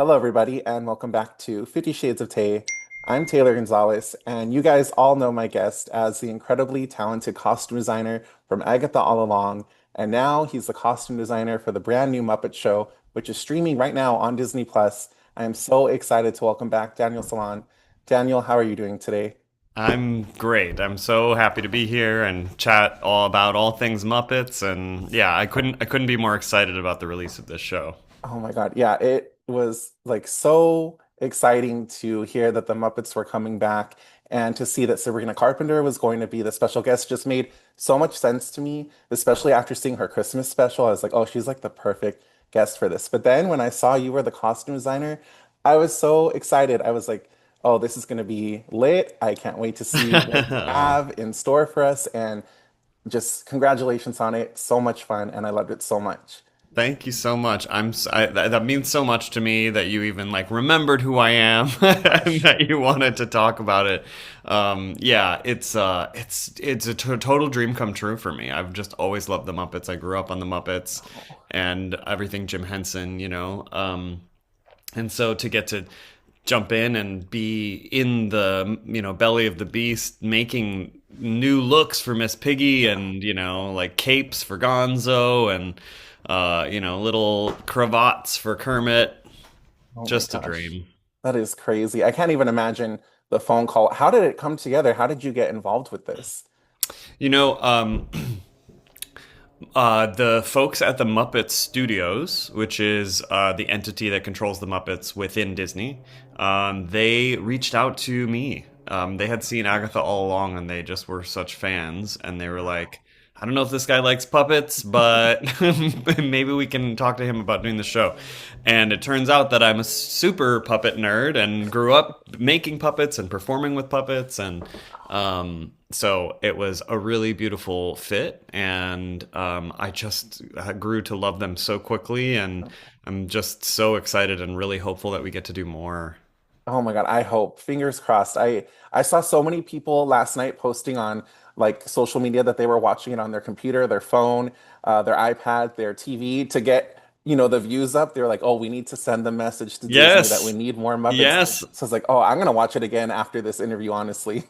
Hello, everybody, and welcome back to 50 Shades of Tay. I'm Taylor Gonzalez, and you guys all know my guest as the incredibly talented costume designer from Agatha All Along. And now he's the costume designer for the brand new Muppet Show, which is streaming right now on Disney Plus. I am so excited to welcome back Daniel Salon. Daniel, how are you doing today? I'm great. I'm so happy to be here and chat all about all things Muppets and yeah, I couldn't be more excited about the release of this show. Oh my God. Yeah, it was like so exciting to hear that the Muppets were coming back and to see that Sabrina Carpenter was going to be the special guest just made so much sense to me, especially after seeing her Christmas special. I was like, oh, she's like the perfect guest for this. But then when I saw you were the costume designer, I was so excited. I was like, oh, this is going to be lit. I can't wait to see what you have in store for us. And just congratulations on it. So much fun. And I loved it so much. Thank you so much. That means so much to me that you even like remembered who I am and that you wanted to talk about it. Yeah, it's a total dream come true for me. I've just always loved the Muppets. I grew up on the Muppets and everything Jim Henson. And so to get to jump in and be in the belly of the beast making new looks for Miss Piggy and like capes for Gonzo and little cravats for Kermit. Oh my Just a gosh. dream. That is crazy. I can't even imagine the phone call. How did it come together? How did you get involved with this? You know, um, the folks at the Muppet Studios, which is the entity that controls the Muppets within Disney, they reached out to me. They had seen Agatha all along, and they just were such fans, and they were like, "I don't know if this guy likes puppets, but maybe we can talk to him about doing the show." And it turns out that I'm a super puppet nerd and grew up making puppets and performing with puppets, and so it was a really beautiful fit, and I just grew to love them so quickly, and I'm just so excited and really hopeful that we get to do more. Oh my God, I hope. Fingers crossed. I saw so many people last night posting on like social media that they were watching it on their computer, their phone, their iPad, their TV to get, the views up. They were like, "Oh, we need to send the message to Disney that we Yes, need more Muppets." yes. So I was like, "Oh, I'm gonna watch it again after this interview, honestly."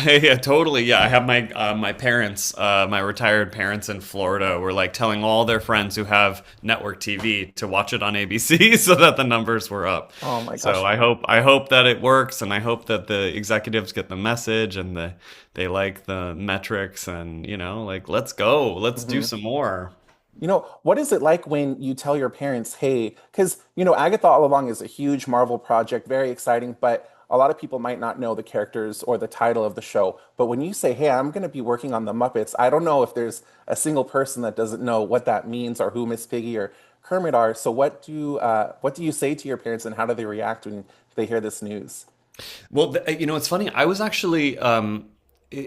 Yeah, totally. Yeah, I have my parents, my retired parents in Florida, were like telling all their friends who have network TV to watch it on ABC so that the numbers were up. Oh my So gosh. I hope that it works, and I hope that the executives get the message and they like the metrics, and like let's go, let's do Mhm. some more. What is it like when you tell your parents, hey, because, Agatha All Along is a huge Marvel project, very exciting, but a lot of people might not know the characters or the title of the show. But when you say, hey, I'm going to be working on the Muppets, I don't know if there's a single person that doesn't know what that means or who Miss Piggy or Kermit are. So what do you say to your parents and how do they react when they hear this news? Well, it's funny. I was actually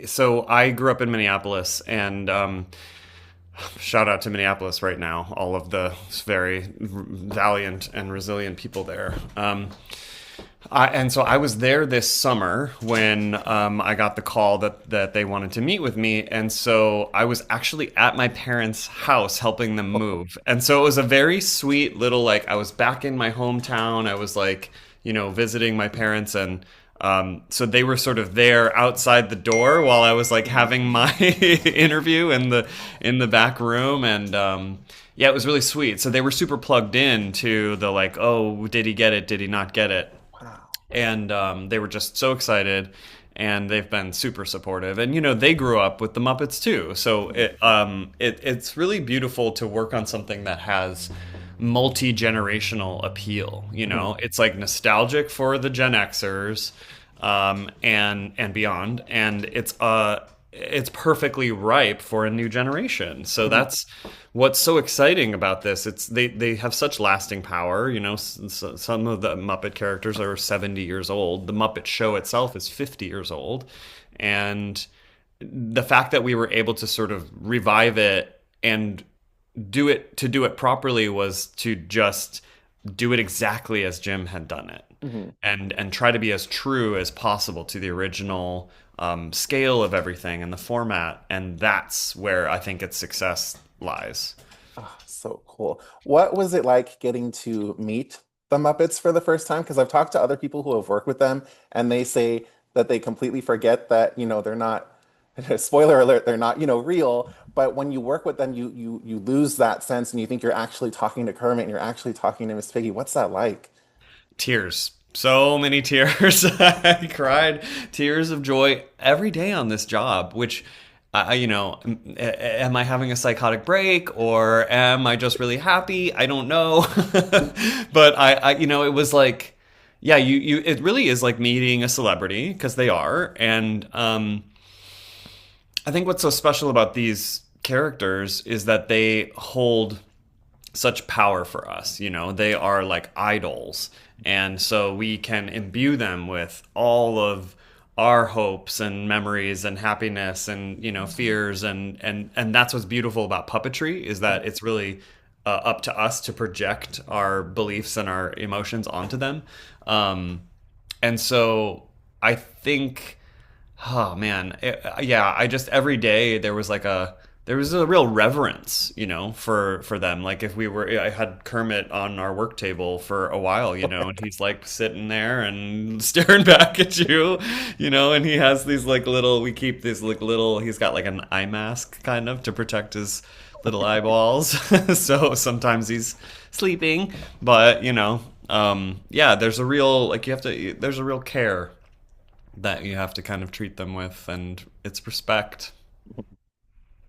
so I grew up in Minneapolis, and shout out to Minneapolis right now, all of the very valiant and resilient people there. And so I was there this summer when I got the call that they wanted to meet with me. And so I was actually at my parents' house helping them move. And so it was a very sweet little, like, I was back in my hometown. I was like, visiting my parents. And so they were sort of there outside the door while I was like having my interview in the back room. And yeah, it was really sweet. So they were super plugged in to the like, oh, did he get it? Did he not get it? Wow. And they were just so excited, and they've been super supportive. And they grew up with the Muppets too, so it's really beautiful to work on something that has multi-generational appeal. Mhm. It's like nostalgic for the Gen Xers, and beyond, and it's perfectly ripe for a new generation. So Mhm. that's what's so exciting about this. They have such lasting power. Some of the Muppet characters are 70 years old. The Muppet Show itself is 50 years old, and the fact that we were able to sort of revive it and do it properly was to just do it exactly as Jim had done it, Mhm. and try to be as true as possible to the original scale of everything and the format, and that's where I think its success lies. Ah, so cool. What was it like getting to meet the Muppets for the first time? Because I've talked to other people who have worked with them, and they say that they completely forget that, they're not, spoiler alert, they're not, real. But when you work with them, you lose that sense and you think you're actually talking to Kermit and you're actually talking to Miss Piggy. What's that like? Tears. So many tears. I cried tears of joy every day on this job, which am I having a psychotic break or am I just really happy? I don't know. But it was like, yeah, it really is like meeting a celebrity because they are. And I think what's so special about these characters is that they hold such power for us. They are like idols. And so we can imbue them with all of our hopes and memories and happiness and, fears. And that's what's beautiful about puppetry is that it's really up to us to project our beliefs and our emotions onto them. And so I think, oh man, yeah, I just every day there was a real reverence, for them. Like if I had Kermit on our work table for a while, and he's like sitting there and staring back at you, and he has these like we keep these like little, he's got like an eye mask kind of to protect his little eyeballs. So sometimes he's sleeping, but yeah, there's a real, like there's a real care that you have to kind of treat them with, and it's respect.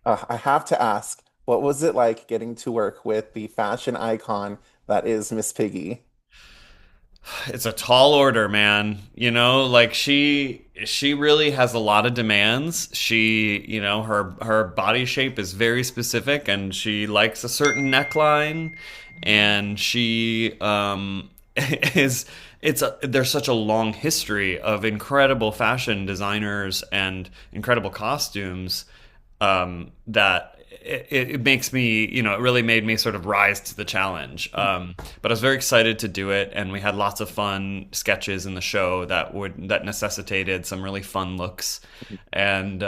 I have to ask, what was it like getting to work with the fashion icon that is Miss Piggy? It's a tall order, man. Like she really has a lot of demands. Her body shape is very specific and she likes a certain neckline and she is there's such a long history of incredible fashion designers and incredible costumes that it makes me, it really made me sort of rise to the challenge. But I was very excited to do it, and we had lots of fun sketches in the show that necessitated some really fun looks, and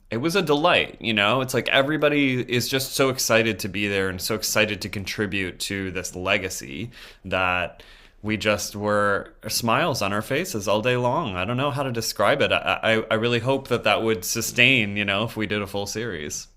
it was a delight. It's like everybody is just so excited to be there and so excited to contribute to this legacy that we just were smiles on our faces all day long. I don't know how to describe it. I really hope that would sustain, if we did a full series.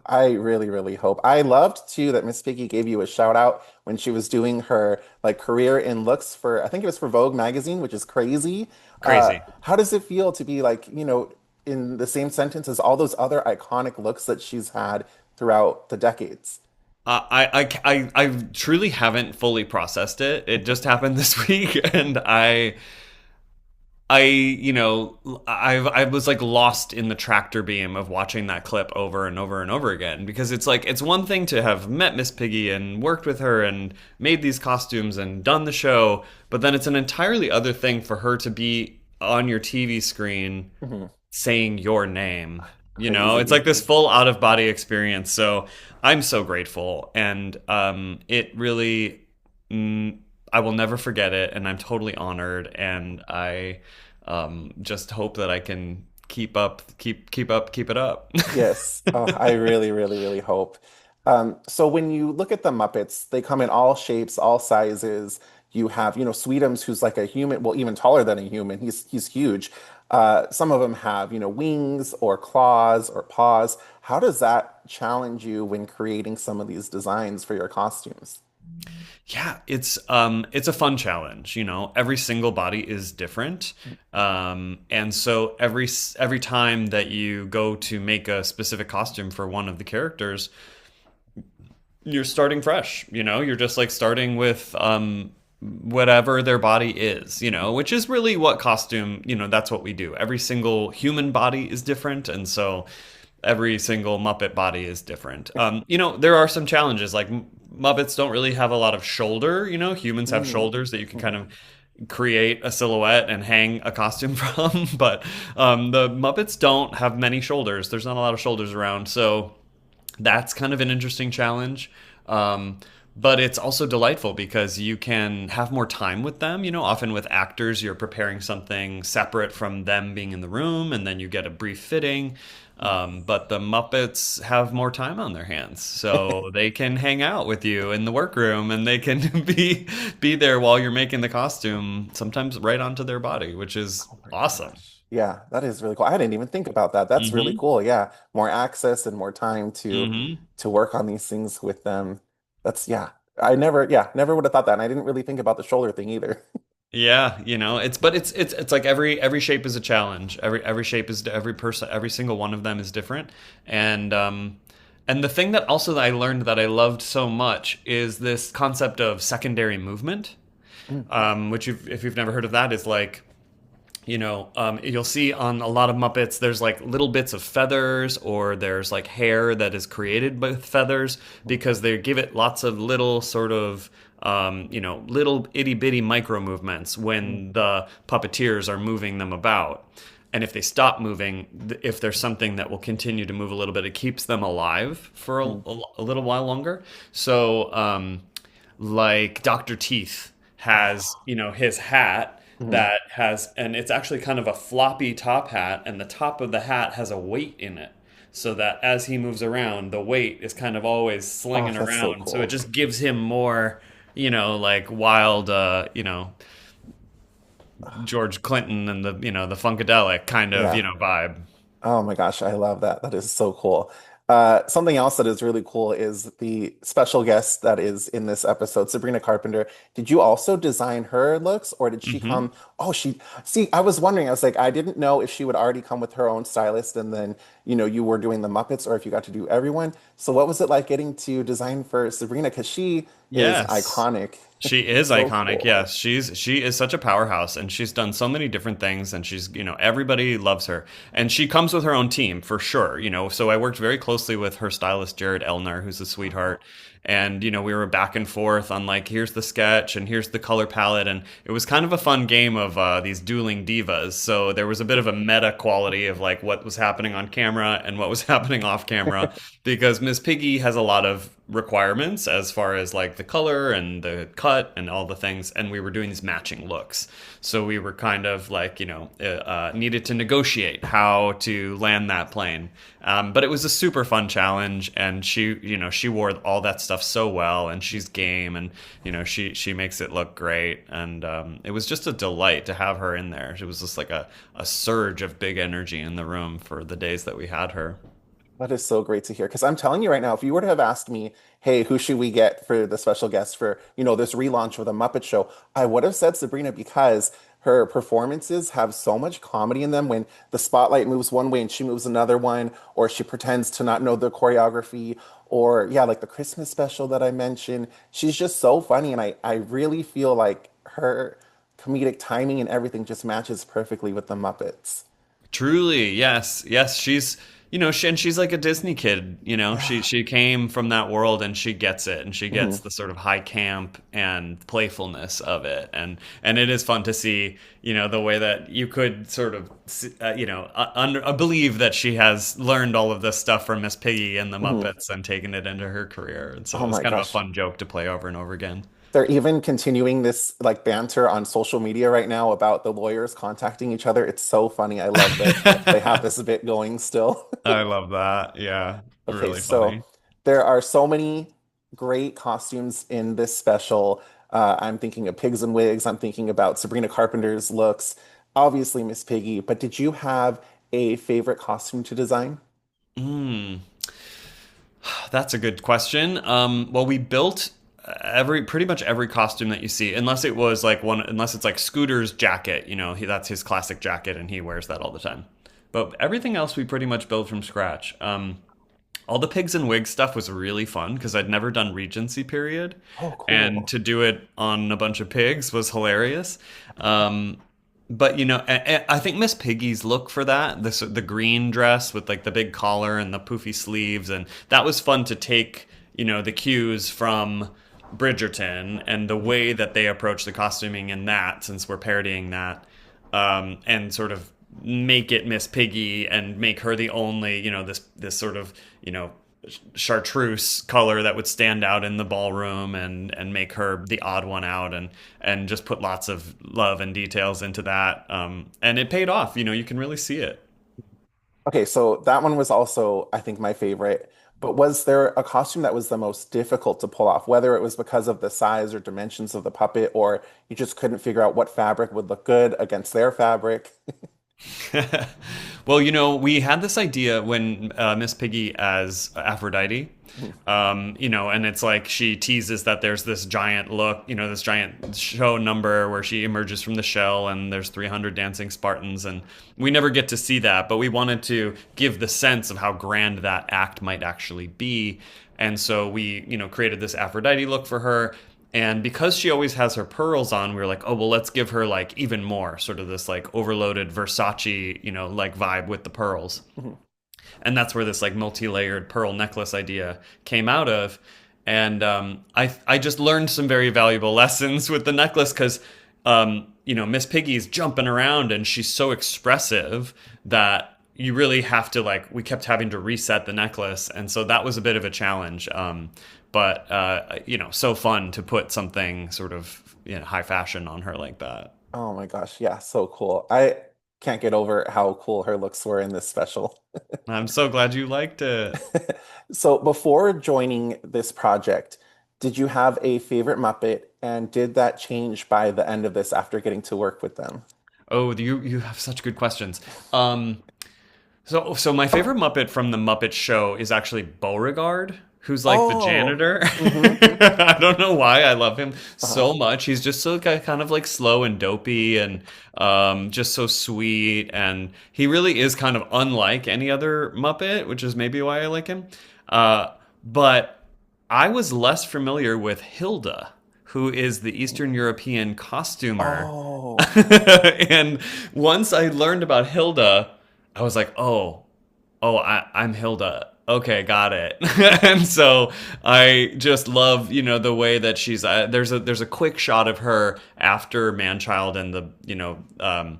I really, really hope. I loved too that Miss Piggy gave you a shout out when she was doing her like career in looks for, I think it was for Vogue magazine, which is crazy. Crazy. How does it feel to be like, in the same sentence as all those other iconic looks that she's had throughout the decades? I truly haven't fully processed it. It just happened this week, and I was like lost in the tractor beam of watching that clip over and over and over again because it's like it's one thing to have met Miss Piggy and worked with her and made these costumes and done the show, but then it's an entirely other thing for her to be on your TV screen Mhm. saying your name. It's Crazy. like this full out of body experience. So I'm so grateful, and it really, I will never forget it, and I'm totally honored, and I just hope that I can keep it up. Yes. Oh, I really, really, really hope. So when you look at the Muppets, they come in all shapes, all sizes. You have, Sweetums, who's like a human, well, even taller than a human. He's huge. Some of them have, wings or claws or paws. How does that challenge you when creating some of these designs for your costumes? Yeah, it's a fun challenge. Every single body is different, and so every time that you go to make a specific costume for one of the characters, you're starting fresh. You're just like starting with whatever their body is. Which is really what costume. That's what we do. Every single human body is different, and so every single Muppet body is different. There are some challenges like Muppets don't really have a lot of shoulder. Humans have Mm, shoulders that you can kind mhm. of create a silhouette and hang a costume from. But the Muppets don't have many shoulders. There's not a lot of shoulders around. So that's kind of an interesting challenge. But it's also delightful because you can have more time with them. Often with actors, you're preparing something separate from them being in the room, and then you get a brief fitting. But the Muppets have more time on their hands, so they can hang out with you in the workroom, and they can be there while you're making the costume, sometimes right onto their body, which is Oh my awesome. gosh. Yeah, that is really cool. I didn't even think about that. That's really Hmm. cool. Yeah, more access and more time Hmm. to work on these things with them. That's yeah. I never yeah, never would have thought that. And I didn't really think about the shoulder thing either. Yeah, it's like every shape is a challenge. Every shape is every person, every single one of them is different. And and the thing that also that I learned that I loved so much is this concept of secondary movement, Mm, which if you've never heard of that, is like, you'll see on a lot of Muppets, there's like little bits of feathers, or there's like hair that is created with feathers mm, because they give it lots of little sort of, little itty bitty micro movements mm, when the puppeteers are moving them about. And if they stop moving, if there's something that will continue to move a little bit, it keeps them alive for mm. a little while longer. So, like Dr. Teeth has, Oh. his hat Mhm. that has, and it's actually kind of a floppy top hat, and the top of the hat has a weight in it. So that as he moves around, the weight is kind of always Oh, slinging that's so around. So it cool. just gives him more, like wild, George Clinton and the Funkadelic kind of, Yeah. vibe. Oh my gosh, I love that. That is so cool. Something else that is really cool is the special guest that is in this episode, Sabrina Carpenter. Did you also design her looks, or did she Hmm. come? Oh, she, see, I was wondering, I was like, I didn't know if she would already come with her own stylist and then, you were doing the Muppets or if you got to do everyone. So what was it like getting to design for Sabrina? Because she is Yes. iconic. She is So iconic. cool. Yes, she is such a powerhouse, and she's done so many different things, and she's, everybody loves her, and she comes with her own team for sure. So I worked very closely with her stylist Jared Elner, who's a sweetheart, and we were back and forth on like, here's the sketch and here's the color palette, and it was kind of a fun game of these dueling divas. So there was a bit of a meta quality of like what was happening on camera and what was happening off camera, because Miss Piggy has a lot of requirements as far as like the color and the cut and all the things, and we were doing these matching looks, so we were kind of like, needed to negotiate how to land that plane. But it was a super fun challenge, and she wore all that stuff so well, and she's game, and she makes it look great, and it was just a delight to have her in there. It was just like a surge of big energy in the room for the days that we had her. That is so great to hear. Because I'm telling you right now, if you were to have asked me, hey, who should we get for the special guest for, this relaunch of the Muppet Show, I would have said Sabrina because her performances have so much comedy in them when the spotlight moves one way and she moves another one, or she pretends to not know the choreography, or yeah, like the Christmas special that I mentioned. She's just so funny, and I really feel like her comedic timing and everything just matches perfectly with the Muppets. Truly, yes, yes. She's, and she's like a Disney kid. She Yeah. she came from that world, and she gets it, and she gets Mhm. the sort of high camp and playfulness of it, and it is fun to see, the way that you could sort of, believe that she has learned all of this stuff from Miss Piggy and the Mhm. Muppets and taken it into her career, and so Oh it was my kind of a gosh. fun joke to play over and over again. They're even continuing this like banter on social media right now about the lawyers contacting each other. It's so funny. I love that they have this bit going still. I love that. Yeah, Okay, really so funny. there are so many great costumes in this special. I'm thinking of Pigs and Wigs. I'm thinking about Sabrina Carpenter's looks, obviously Miss Piggy. But did you have a favorite costume to design? Mm. That's a good question. Well, we built every pretty much every costume that you see, unless it was like unless it's like Scooter's jacket. That's his classic jacket, and he wears that all the time. But everything else we pretty much built from scratch. All the pigs and wigs stuff was really fun because I'd never done Regency period, Oh, and cool. to do it on a bunch of pigs was hilarious. But I think Miss Piggy's look for that, the green dress with like the big collar and the poofy sleeves, and that was fun to take, the cues from Bridgerton and the Mhm. way that they approach the costuming in that, since we're parodying that, and sort of make it Miss Piggy and make her the only, this sort of, chartreuse color that would stand out in the ballroom, and make her the odd one out, and just put lots of love and details into that, and it paid off. You can really see it. Okay, so that one was also, I think, my favorite. But was there a costume that was the most difficult to pull off, whether it was because of the size or dimensions of the puppet, or you just couldn't figure out what fabric would look good against their fabric? Well, we had this idea when Miss Piggy as Aphrodite, and it's like she teases that there's this giant look, this giant show number where she emerges from the shell and there's 300 dancing Spartans. And we never get to see that, but we wanted to give the sense of how grand that act might actually be. And so we, created this Aphrodite look for her. And because she always has her pearls on, we were like, oh, well, let's give her like even more sort of this like overloaded Versace, like vibe with the pearls. And that's where this like multi-layered pearl necklace idea came out of. And I just learned some very valuable lessons with the necklace because Miss Piggy's jumping around and she's so expressive that you really have to like we kept having to reset the necklace, and so that was a bit of a challenge. But so fun to put something sort of high fashion on her like that. Oh my gosh, yeah, so cool. I can't get over how cool her looks were in this special. I'm so glad you liked it. So before joining this project, did you have a favorite Muppet, and did that change by the end of this after getting to work with them? Oh, you have such good questions. So my favorite Muppet from the Muppet Show is actually Beauregard, who's like the Oh, janitor. mm-hmm. I don't know why I love him Uh-huh. so much. He's just so kind of like slow and dopey and just so sweet. And he really is kind of unlike any other Muppet, which is maybe why I like him. But I was less familiar with Hilda, who is the Eastern European costumer. Oh, And once I learned about Hilda, I was like, oh, I'm Hilda. Okay, got it. And so I just love, the way that she's. There's a quick shot of her after Manchild and the,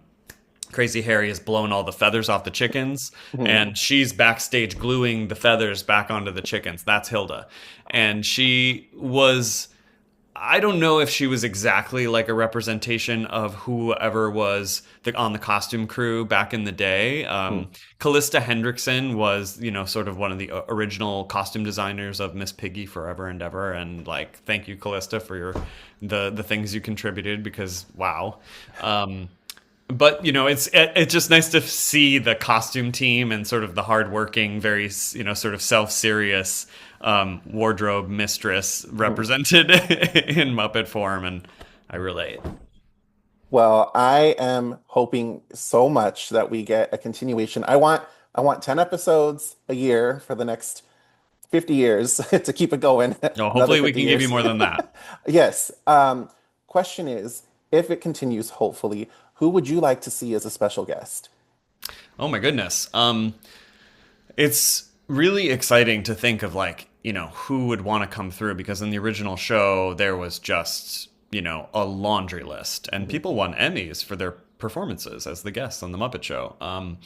Crazy Harry has blown all the feathers off the chickens, mhm. and she's backstage gluing the feathers back onto the chickens. That's Hilda, and she was. I don't know if she was exactly like a representation of whoever was on the costume crew back in the day. Mhm. Callista Hendrickson was, sort of one of the original costume designers of Miss Piggy forever and ever. And like, thank you, Callista, for the things you contributed because wow. But it's just nice to see the costume team and sort of the hardworking, very sort of self-serious wardrobe mistress Mhm. represented in Muppet form, and I relate. Well, I am hoping so much that we get a continuation. I want 10 episodes a year for the next 50 years to keep it going. No, Another hopefully we 50 can give you years. more than that. Yes. Question is, if it continues, hopefully, who would you like to see as a special guest? Oh my goodness. It's really exciting to think of like, who would want to come through because in the original show there was just, a laundry list and Mhm. people won Emmys for their performances as the guests on the Muppet Show. I'm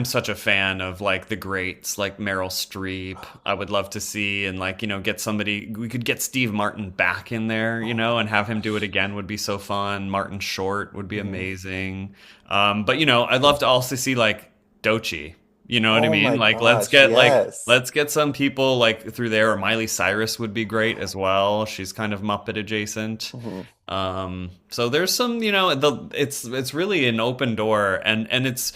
such a fan of like the greats like Meryl Streep. I would love to see and like, get somebody we could get Steve Martin back in there, and have him do it again would be so fun. Martin Short would be Mhm. amazing. But I'd love to also see like Dochi. You know what I Oh mean? my Like gosh, yes. let's get some people like through there or Miley Cyrus would be great as well. She's kind of Muppet adjacent. Mhm. So there's some, it's really an open door and it's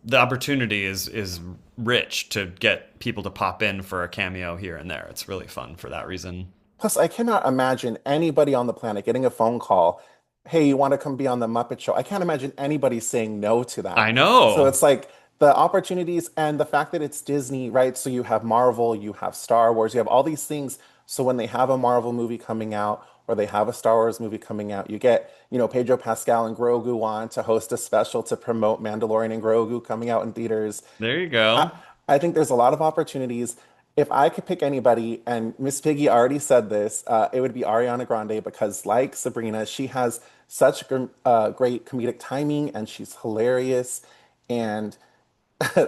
the opportunity is rich to get people to pop in for a cameo here and there. It's really fun for that reason. Plus, I cannot imagine anybody on the planet getting a phone call, hey, you want to come be on the Muppet Show? I can't imagine anybody saying no to I that. So know. it's like the opportunities and the fact that it's Disney, right? So you have Marvel, you have Star Wars, you have all these things. So when they have a Marvel movie coming out or they have a Star Wars movie coming out, you get, Pedro Pascal and Grogu on to host a special to promote Mandalorian and Grogu coming out in theaters. There you I, go. I think there's a lot of opportunities. If I could pick anybody, and Miss Piggy already said this, it would be Ariana Grande because, like Sabrina, she has such great comedic timing and she's hilarious. And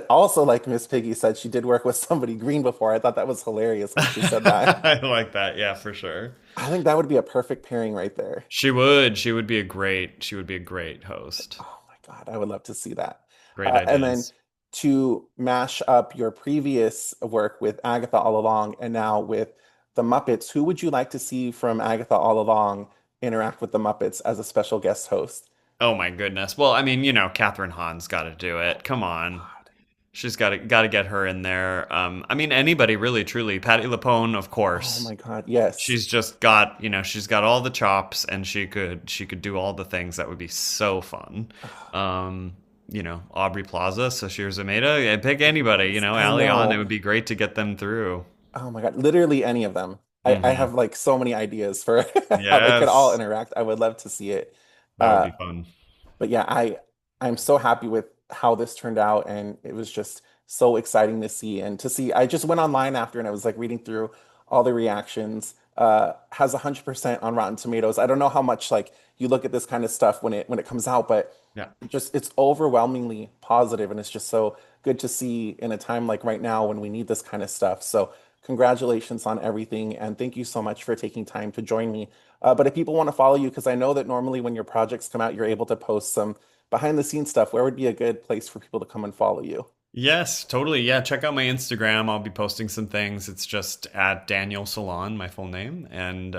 also, like Miss Piggy said, she did work with somebody green before. I thought that was hilarious when she said that. I like that. Yeah, for sure. I think that would be a perfect pairing right there. She would be a great host. Oh my God, I would love to see that. Great And then ideas. to mash up your previous work with Agatha All Along and now with the Muppets, who would you like to see from Agatha All Along interact with the Muppets as a special guest host? Oh my goodness. Well, I mean, Catherine Hahn's got to do it. Come on. God. She's got to get her in there. I mean, anybody really, truly. Patty LuPone, of Oh course. my God. Yes. She's just got, she's got all the chops, and she could do all the things that would be so fun. Um, Aubrey Plaza, Sashir Zameda, yeah, pick anybody. Yes, I Ali on. It would know. be great to get them through. Oh my God. Literally any of them. I Hmm. have like so many ideas for how they could all Yes, interact. I would love to see it. that would Uh, be fun. But yeah, I'm so happy with how this turned out, and it was just so exciting to see and to see. I just went online after and I was like reading through all the reactions. Has 100% on Rotten Tomatoes. I don't know how much like you look at this kind of stuff when it comes out, but Yeah. just it's overwhelmingly positive, and it's just so good to see in a time like right now when we need this kind of stuff. So congratulations on everything, and thank you so much for taking time to join me. But if people want to follow you, because I know that normally when your projects come out, you're able to post some behind the scenes stuff, where would be a good place for people to come and follow you? Yes, totally. Yeah, check out my Instagram. I'll be posting some things. It's just at Daniel Salon, my full name. And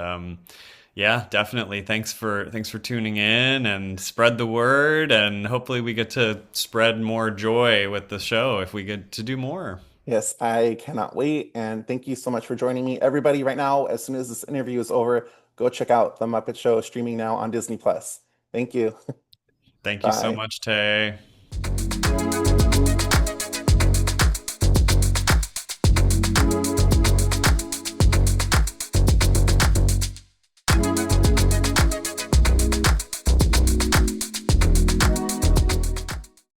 yeah, definitely. Thanks for tuning in and spread the word. And hopefully we get to spread more joy with the show if we get to do more. Yes, I cannot wait. And thank you so much for joining me. Everybody, right now, as soon as this interview is over, go check out The Muppet Show streaming now on Disney Plus. Thank you. Thank you so Bye. much, Tay.